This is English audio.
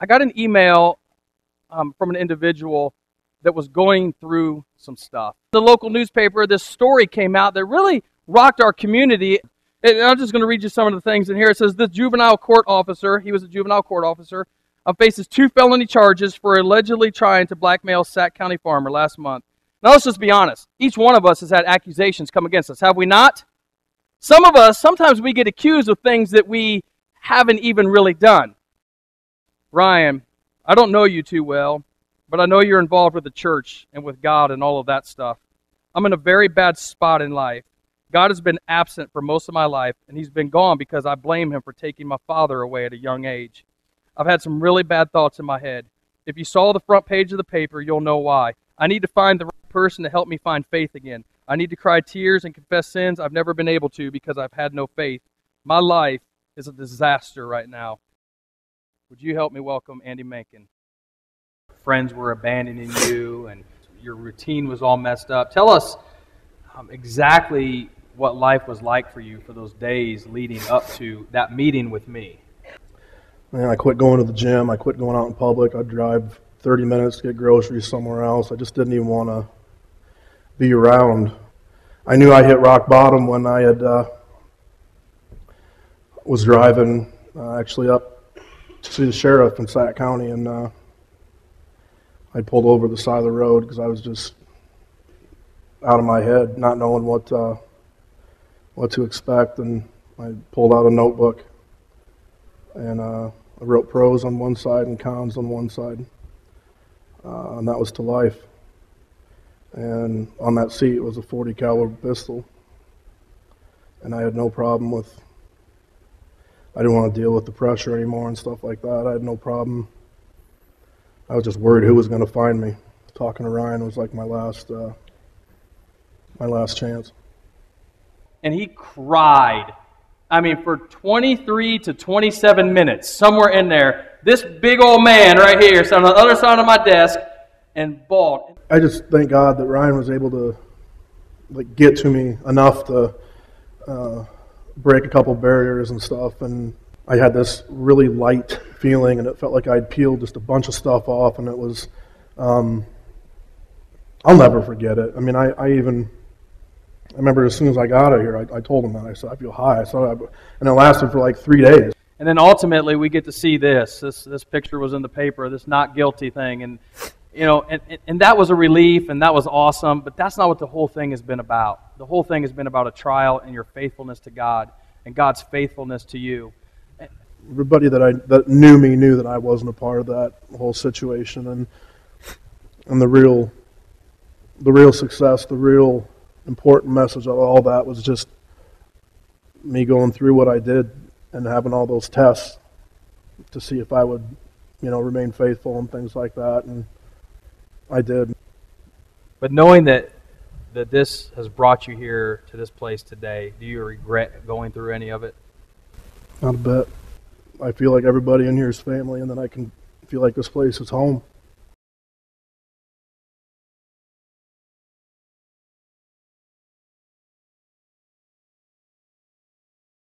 I got an email from an individual that was going through some stuff. The local newspaper, this story came out that really rocked our community. And I'm just going to read you some of the things in here. It says, this juvenile court officer, he was a juvenile court officer, faces 2 felony charges for allegedly trying to blackmail Sac County farmer last month. Now let's just be honest. Each one of us has had accusations come against us, have we not? Some of us, sometimes we get accused of things that we haven't even really done. Ryan, I don't know you too well, but I know you're involved with the church and with God and all of that stuff. I'm in a very bad spot in life. God has been absent for most of my life, and he's been gone because I blame him for taking my father away at a young age. I've had some really bad thoughts in my head. If you saw the front page of the paper, you'll know why. I need to find the right person to help me find faith again. I need to cry tears and confess sins I've never been able to because I've had no faith. My life is a disaster right now. Would you help me welcome Andy Menken? Friends were abandoning you, and your routine was all messed up. Tell us exactly what life was like for you for those days leading up to that meeting with me. Man, I quit going to the gym. I quit going out in public. I'd drive 30 minutes to get groceries somewhere else. I just didn't even want to be around. I knew I hit rock bottom when I had was driving actually up to see the sheriff in Sac County, and I pulled over the side of the road because I was just out of my head, not knowing what to expect, and I pulled out a notebook, and I wrote pros on one side and cons on one side, and that was to life. And on that seat was a .40 caliber pistol, and I had no problem with. I didn't want to deal with the pressure anymore and stuff like that. I had no problem. I was just worried who was going to find me. Talking to Ryan was like my last chance. And he cried. I mean, for 23 to 27 minutes, somewhere in there, this big old man right here sat on the other side of my desk and bawled. I just thank God that Ryan was able to get to me enough to break a couple barriers and stuff, and I had this really light feeling, and it felt like I'd peeled just a bunch of stuff off, and it was, I'll never forget it. I mean, I remember as soon as I got out of here, I told him that. I said, I feel high. And it lasted for like 3 days. And then ultimately we get to see this. This picture was in the paper, this not guilty thing, and you know, and that was a relief, and that was awesome, but that's not what the whole thing has been about. The whole thing has been about a trial and your faithfulness to God and God's faithfulness to you. Everybody that knew me knew that I wasn't a part of that whole situation, and the real success, the real important message of all that was just me going through what I did and having all those tests to see if I would, remain faithful and things like that, and I did. But knowing that this has brought you here to this place today, do you regret going through any of it? Not a bit. I feel like everybody in here is family, and then I can feel like this place is home.